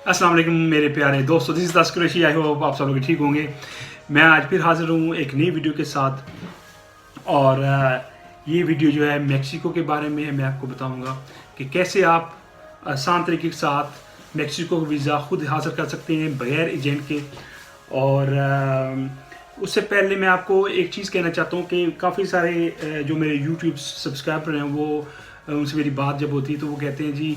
अस्सलाम वालेकुम मेरे प्यारे दोस्तों, दिस इज तस्कर कुरैशी। आई होप आप सब लोग ठीक होंगे। मैं आज फिर हाजिर हूँ एक नई वीडियो के साथ। और ये वीडियो जो है मेक्सिको के बारे में है। मैं आपको बताऊंगा कि कैसे आप आसान तरीके के साथ मेक्सिको का वीज़ा खुद हासिल कर सकते हैं बगैर एजेंट के। और उससे पहले मैं आपको एक चीज़ कहना चाहता हूँ कि काफ़ी सारे जो मेरे यूट्यूब सब्सक्राइबर हैं वो उनसे मेरी बात जब होती है तो वो कहते हैं जी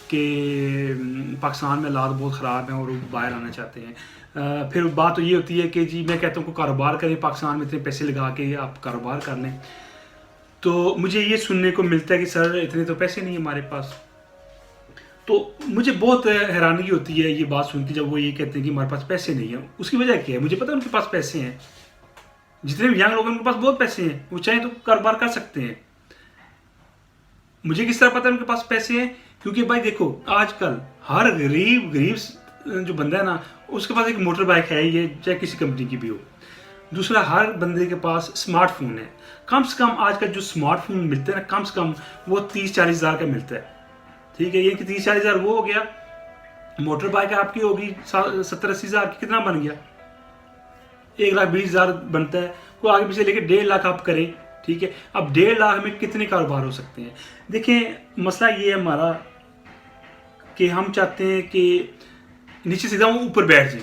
कि पाकिस्तान में हालात बहुत ख़राब हैं और वो बाहर आना चाहते हैं। फिर बात तो ये होती है कि जी मैं कहता हूँ को कारोबार करें, पाकिस्तान में इतने पैसे लगा के आप कारोबार कर लें। तो मुझे ये सुनने को मिलता है कि सर इतने तो पैसे नहीं है हमारे पास। तो मुझे बहुत हैरानी होती है ये बात सुन के जब वो ये कहते हैं कि हमारे पास पैसे नहीं है। उसकी वजह क्या है? मुझे पता है उनके पास पैसे हैं, जितने भी यंग लोग हैं उनके पास बहुत पैसे हैं, वो चाहे तो कारोबार कर सकते हैं। मुझे किस तरह पता है उनके पास पैसे हैं? क्योंकि भाई देखो आजकल हर गरीब जो बंदा है ना उसके पास एक मोटर बाइक है, ये चाहे किसी कंपनी की भी हो। दूसरा, हर बंदे के पास स्मार्टफोन है। कम से कम आजकल जो स्मार्टफोन मिलते हैं ना, कम से कम वो 30-40 हज़ार का मिलता है। ठीक है, ये कि 30-40 हज़ार वो हो गया। मोटर बाइक आपकी होगी 70-80 हज़ार की, कितना बन गया? 1,20,000 बनता है। वो आगे पीछे लेके 1.5 लाख आप करें। ठीक है, अब 1.5 लाख में कितने कारोबार हो सकते हैं? देखें, मसला ये है हमारा कि हम चाहते हैं कि नीचे सीधा वो ऊपर बैठ जाए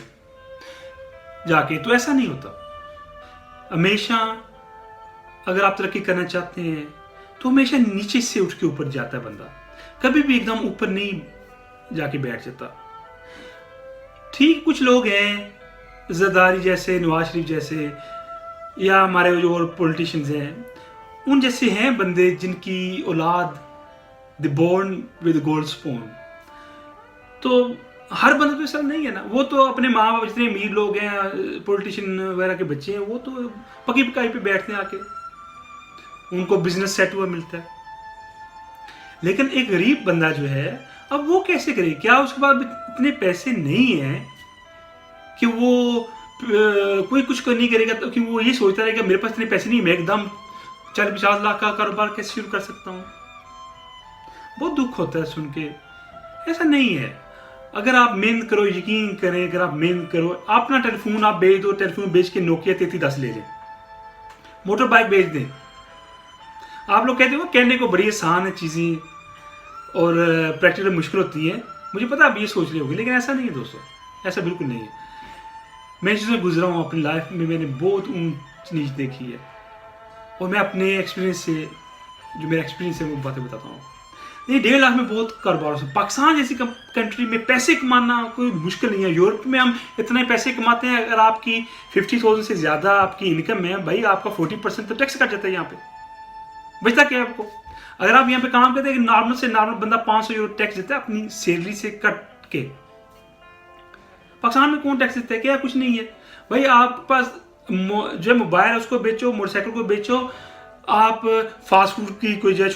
जाके, तो ऐसा नहीं होता। हमेशा अगर आप तरक्की करना चाहते हैं तो हमेशा नीचे से उठ के ऊपर जाता है बंदा, कभी भी एकदम ऊपर नहीं जाके बैठ जाता। ठीक, कुछ लोग हैं जरदारी जैसे, नवाज शरीफ जैसे, या हमारे जो और पॉलिटिशियंस हैं उन जैसे हैं बंदे जिनकी औलाद the born with gold spoon. तो हर बंदा तो ऐसा नहीं है ना। वो तो अपने माँ बाप जितने अमीर लोग हैं, पॉलिटिशियन वगैरह के बच्चे हैं, वो तो पकी पकाई पे बैठते हैं आके, उनको बिजनेस सेट हुआ मिलता है। लेकिन एक गरीब बंदा जो है, अब वो कैसे करे? क्या उसके पास इतने पैसे नहीं है कि वो कोई कुछ नहीं करेगा? तो कि वो ये सोचता रहेगा मेरे पास इतने पैसे नहीं, मैं एकदम 40-50 लाख का कारोबार कैसे शुरू कर सकता हूँ? बहुत दुख होता है सुन के। ऐसा नहीं है। अगर आप मेहनत करो, यकीन करें, अगर आप मेहनत करो, अपना टेलीफोन आप बेच दो, टेलीफोन बेच के नोकिया 3310 ले लें, मोटर बाइक बेच दें। आप लोग कहते हो कहने को बड़ी आसान है चीज़ें और प्रैक्टिकल मुश्किल होती है। मुझे पता आप ये सोच रहे होंगे, लेकिन ऐसा नहीं है दोस्तों, ऐसा बिल्कुल नहीं है। मैं चीज़ों में गुजरा हूँ अपनी लाइफ में, मैंने बहुत ऊंच नीच देखी है और मैं अपने एक्सपीरियंस से, जो मेरा एक्सपीरियंस है वो बातें बताता हूँ। ये 1.5 लाख में बहुत कारोबार है। पाकिस्तान जैसी कंट्री में पैसे कमाना कोई मुश्किल नहीं है। यूरोप में हम इतने पैसे कमाते हैं, अगर आपकी 50,000 से ज़्यादा आपकी इनकम है, भाई आपका 40% तो टैक्स कट जाता है। यहाँ पे बचता क्या है आपको? अगर आप यहाँ पे काम करते हैं, नॉर्मल से नॉर्मल बंदा 500 यूरो टैक्स देता है अपनी सैलरी से कट के। पाकिस्तान में कौन टैक्स देता है? क्या कुछ नहीं है भाई। आपके पास जो है मोबाइल है उसको बेचो, मोटरसाइकिल को बेचो, आप फास्ट फूड की कोई जो है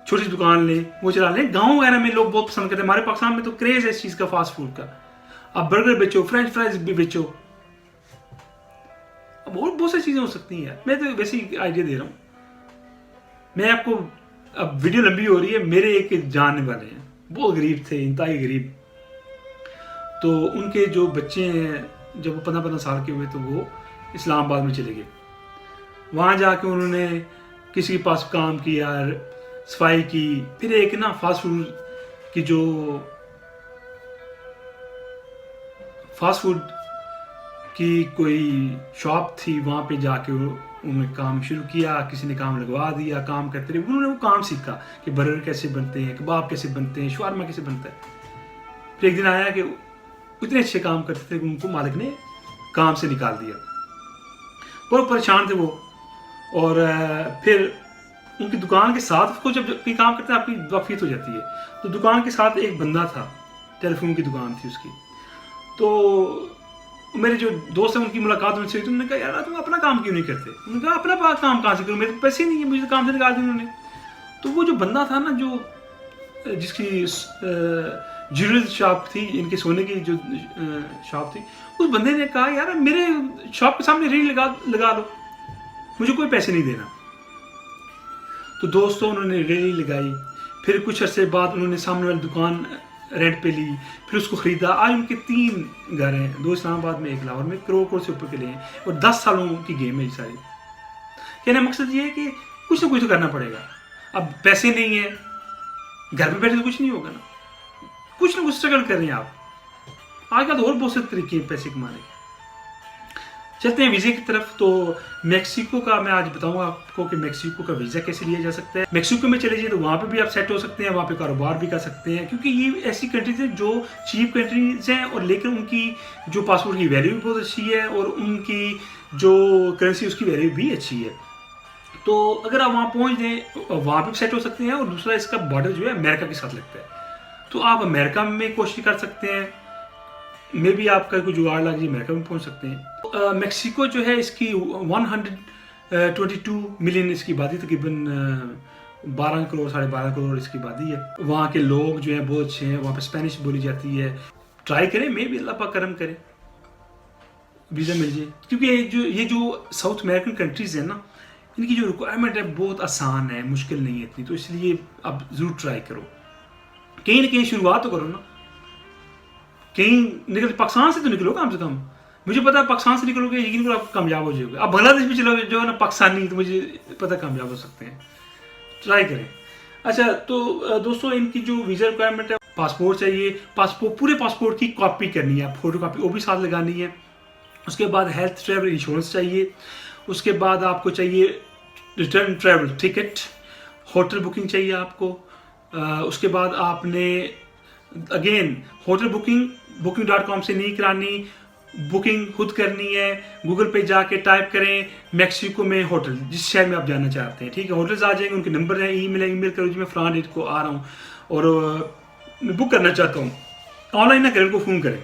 छोटी सी दुकान लें, वो चला लें। गांव वगैरह में लोग बहुत पसंद करते हैं। हमारे पाकिस्तान में तो क्रेज है इस चीज़ का, फास्ट फूड का। आप बर्गर बेचो, फ्रेंच फ्राइज भी बेचो, अब और बहुत सी चीज़ें हो सकती हैं। मैं तो वैसे ही आइडिया दे रहा हूँ। मैं आपको, अब वीडियो लंबी हो रही है। मेरे एक जानने वाले हैं, बहुत गरीब थे, इंतहाई गरीब। तो उनके जो बच्चे हैं, जब वो 15-15 साल के हुए तो वो इस्लामाबाद में चले गए। वहाँ जाके उन्होंने किसी के पास काम किया, सफाई की। फिर एक ना फास्ट फूड की जो फास्ट फूड की कोई शॉप थी, वहाँ पे जाके उन्होंने काम शुरू किया। किसी ने काम लगवा दिया, काम करते रहे। उन्होंने वो काम सीखा कि बर्गर कैसे बनते हैं, कबाब कैसे बनते हैं, शवारमा कैसे बनता है। फिर एक दिन आया कि इतने अच्छे काम करते थे कि उनको मालिक ने काम से निकाल दिया। बहुत परेशान थे वो। और फिर उनकी दुकान के साथ को जब कोई काम करते हैं आपकी वाकफियत हो जाती है। तो दुकान के साथ एक बंदा था, टेलीफोन की दुकान थी उसकी। तो मेरे जो दोस्त हैं उनकी मुलाकात उनसे हुई। तो उन्होंने कहा यार तुम अपना काम क्यों नहीं करते? उन्होंने कहा अपना काम कहाँ से करूँ, मेरे पैसे नहीं है, मुझे काम से निकाल दिया उन्होंने। तो वो जो बंदा था ना, जो जिसकी ज्वेलरी शॉप थी, इनके सोने की जो शॉप थी, उस बंदे ने कहा यार मेरे शॉप के सामने रेडी लगा लो, मुझे कोई पैसे नहीं देना। तो दोस्तों उन्होंने रेडी लगाई। फिर कुछ अर्से बाद उन्होंने सामने वाली दुकान रेंट पे ली, फिर उसको ख़रीदा। आज उनके 3 घर हैं, 2 इस्लामाबाद में, 1 लाहौर में, करोड़ से ऊपर के लिए हैं, और 10 सालों की गेम है ये सारी। कहने का मकसद ये है कि कुछ ना कुछ तो करना पड़ेगा। अब पैसे नहीं है, घर में बैठे तो कुछ नहीं होगा ना, कुछ ना कुछ स्ट्रगल कर रहे हैं आप। आजकल तो और बहुत से तरीके हैं पैसे कमाने के। चलते हैं वीज़े की तरफ। तो मेक्सिको का मैं आज बताऊंगा आपको कि मेक्सिको का वीज़ा कैसे लिया जा सकता है। मेक्सिको में चले जाइए तो वहाँ पे भी आप सेट हो सकते हैं, वहाँ पे कारोबार भी कर सकते हैं, क्योंकि ये ऐसी कंट्रीज हैं जो चीप कंट्रीज हैं, और लेकिन उनकी जो पासपोर्ट की वैल्यू भी बहुत अच्छी है, और उनकी जो करेंसी उसकी वैल्यू भी अच्छी है। तो अगर आप वहाँ पहुँच जाएँ, वहाँ भी सेट हो सकते हैं। और दूसरा, इसका बॉर्डर जो है अमेरिका के साथ लगता है, तो आप अमेरिका में कोशिश कर सकते हैं, मे भी आपका कोई जुगाड़ लग जाए, अमेरिका में पहुंच सकते हैं। मेक्सिको जो है, इसकी 122 मिलियन इसकी आबादी, तकरीबन 12 करोड़ 12.5 करोड़ इसकी आबादी है। वहाँ के लोग जो हैं बहुत अच्छे हैं, वहाँ पे स्पेनिश बोली जाती है। ट्राई करें, मे भी अल्लाह पाक करम करे, वीज़ा मिल जाए। क्योंकि ये जो साउथ अमेरिकन कंट्रीज़ हैं ना, इनकी जो रिक्वायरमेंट है बहुत आसान है, मुश्किल नहीं है इतनी, तो इसलिए आप ज़रूर ट्राई करो। कहीं ना कहीं शुरुआत तो करो ना, कहीं निकल, पाकिस्तान से तो निकलो कम से कम। मुझे पता है पाकिस्तान से निकलोगे यकीन करो आप कामयाब हो जाओगे। आप बांग्लादेश में चलोगे जो है ना पाकिस्तानी, तो मुझे पता कामयाब हो सकते हैं, ट्राई करें। अच्छा, तो दोस्तों इनकी जो वीज़ा रिक्वायरमेंट है, पासपोर्ट चाहिए, पासपोर्ट पूरे पासपोर्ट की कॉपी करनी है, फोटो कॉपी वो भी साथ लगानी है। उसके बाद हेल्थ ट्रैवल इंश्योरेंस चाहिए। उसके बाद आपको चाहिए return travel ticket, hotel booking चाहिए आपको। उसके बाद आपने अगेन होटल booking.com से नहीं करानी, बुकिंग खुद करनी है। गूगल पे जाके टाइप करें मैक्सिको में होटल, जिस शहर में आप जाना चाहते हैं, ठीक है। होटल्स आ जाएंगे, उनके नंबर है, ईमेल करो जी मैं फलां डेट को आ रहा हूँ और मैं बुक करना चाहता हूँ। ऑनलाइन ना करें, उनको फ़ोन करें,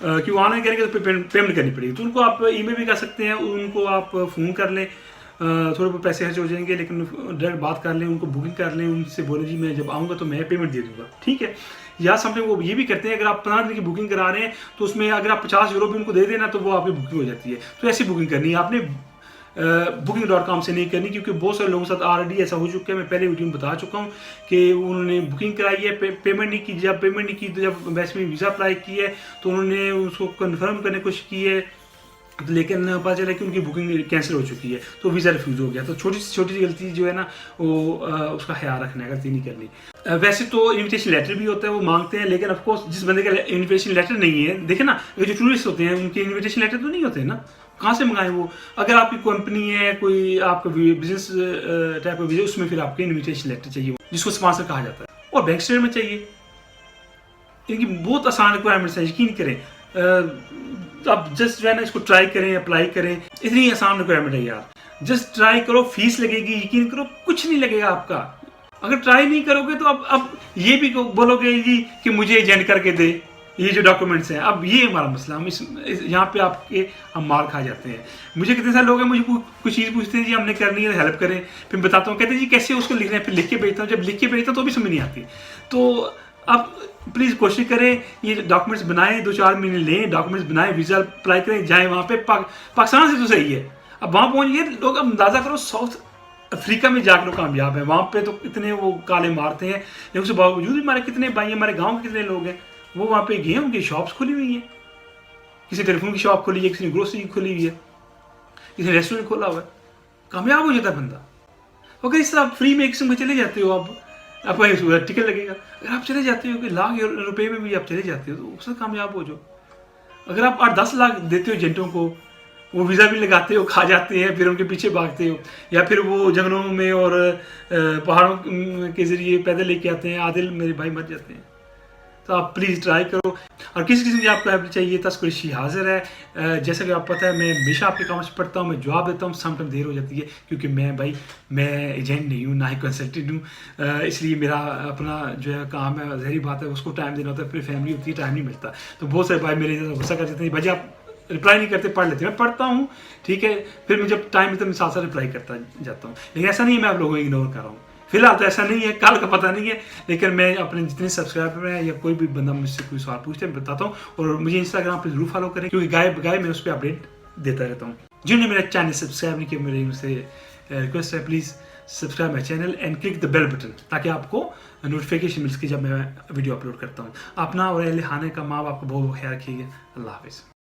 क्योंकि ऑनलाइन करेंगे तो पेमेंट करनी पड़ेगी। तो उनको आप ईमेल भी कर सकते हैं, उनको आप फ़ोन कर लें, थोड़े बहुत पैसे खर्च हो जाएंगे, लेकिन डायरेक्ट बात कर लें, उनको बुकिंग कर लें, उनसे बोले जी मैं जब आऊँगा तो मैं पेमेंट दे दूँगा, ठीक है। या समथिंग वो ये भी करते हैं, अगर आप 15 दिन की बुकिंग करा रहे हैं तो उसमें अगर आप 50 यूरो भी उनको दे देना तो वो आपकी बुकिंग हो जाती है। तो ऐसी बुकिंग करनी है आपने, booking.com से नहीं करनी, क्योंकि बहुत सारे लोगों के साथ ऑलरेडी ऐसा हो चुका है। मैं पहले वीडियो में बता चुका हूँ कि उन्होंने बुकिंग कराई है, पेमेंट नहीं की। जब पेमेंट नहीं की तो जब वैसे में वीज़ा अप्लाई की है तो उन्होंने उसको कन्फर्म करने की कोशिश की है, लेकिन पता चला कि उनकी बुकिंग कैंसिल हो चुकी है, तो वीज़ा रिफ्यूज़ हो गया। तो छोटी सी छोटी गलती जो है ना, वो उसका ख्याल रखना है, गलती नहीं करनी। वैसे तो इन्विटेशन लेटर भी होता है, वो मांगते हैं, लेकिन ऑफकोर्स जिस बंदे का इन्विटेशन लेटर नहीं है, देखे ना जो टूरिस्ट होते हैं उनके इन्विटेशन लेटर तो नहीं होते ना, कहाँ से मंगाएं वो। अगर आपकी कंपनी है, कोई आपका बिजनेस टाइप ऑफ, उसमें फिर आपके इन्विटेशन लेटर चाहिए, जिसको स्पॉन्सर कहा जाता है, और बैंक स्टेटमेंट चाहिए। इनकी बहुत आसान रिक्वायरमेंट्स है, यकीन करें। आप जस्ट जो है ना इसको ट्राई करें, अप्लाई करें, इतनी आसान रिक्वायरमेंट है यार। जस्ट ट्राई करो, फीस लगेगी, यकीन करो कुछ नहीं लगेगा आपका। अगर ट्राई नहीं करोगे तो अब ये भी बोलोगे जी कि मुझे एजेंट करके दे ये जो डॉक्यूमेंट्स हैं। अब ये हमारा मसला, हम यहाँ पे हम मार खा जाते हैं। मुझे कितने सारे लोग हैं, मुझे कुछ चीज़ पूछते हैं जी हमने करनी है, हेल्प करें, फिर बताता हूँ, कहते हैं जी कैसे उसको लिखना है, फिर लिख के भेजता हूँ। जब लिख के भेजता हूँ तो भी समझ नहीं आती। तो आप प्लीज़ कोशिश करें, ये डॉक्यूमेंट्स बनाएं, 2-4 महीने लें, डॉक्यूमेंट्स बनाएं, वीज़ा अप्लाई करें, जाएँ वहाँ पे। पाकिस्तान से तो सही है, अब वहाँ पहुँच गए लोग, अब अंदाज़ा करो साउथ अफ्रीका में जाकर लोग कामयाब है। वहाँ पे तो इतने वो काले मारते हैं, लेकिन उसके बावजूद भी हमारे कितने भाई, हमारे गाँव के कितने लोग हैं वो वहाँ पे गए, उनकी शॉप्स खुली हुई हैं। किसी टेलीफोन की शॉप खोली है, किसी ने ग्रोसरी की खोली हुई है, किसी ने रेस्टोरेंट खोला हुआ है, कामयाब हो जाता है बंदा। अगर इस तरह आप फ्री में एक किस्म में चले जाते हो, आपका टिकट लगेगा। अगर आप चले जाते हो कि लाख रुपए में भी आप चले जाते हो तो उससे कामयाब हो जाओ। अगर आप 8-10 लाख देते हो एजेंटों को, वो वीज़ा भी लगाते हो, खा जाते हैं, फिर उनके पीछे भागते हो, या फिर वो जंगलों में और पहाड़ों के ज़रिए पैदल लेके आते हैं, आदिल मेरे भाई मर जाते हैं। तो आप प्लीज़ ट्राई करो। और किस किस्म की आपको हेल्प चाहिए, तस्करी हाजिर है। जैसा कि आप पता है, मैं हमेशा आपके कमेंट्स पढ़ता हूँ, मैं जवाब देता हूँ। समटाइम देर हो जाती है क्योंकि मैं एजेंट नहीं हूँ, ना ही कंसल्टेंट हूँ, इसलिए मेरा अपना जो है काम है, ज़ाहिर बात है उसको टाइम देना होता है, फिर फैमिली होती है, टाइम नहीं मिलता। तो बहुत सारे भाई मेरे गुस्सा कर जाते हैं, भाई आप रिप्लाई नहीं करते, पढ़ लेते। मैं पढ़ता हूँ, ठीक है, फिर मैं जब टाइम मिलता है मैं साथ साथ रिप्लाई करता जाता हूँ। लेकिन ऐसा नहीं है मैं आप लोगों को इग्नोर कर रहा हूँ, फिलहाल तो ऐसा नहीं है, कल का पता नहीं है। लेकिन मैं अपने जितने सब्सक्राइबर हैं या कोई भी बंदा मुझसे कोई सवाल पूछते हैं बताता हूँ। और मुझे इंस्टाग्राम पे जरूर फॉलो करें, क्योंकि गाय मैं उस पर अपडेट देता रहता हूँ। जिन्होंने मेरा चैनल सब्सक्राइब नहीं किया, मेरी उनसे रिक्वेस्ट है, please subscribe my channel and click the bell button, ताकि आपको नोटिफिकेशन मिलती जब मैं वीडियो अपलोड करता हूँ। अपना और अहल खाने का माँ बाप का बहुत ख्याल रखिएगा। अल्लाह हाफिज़।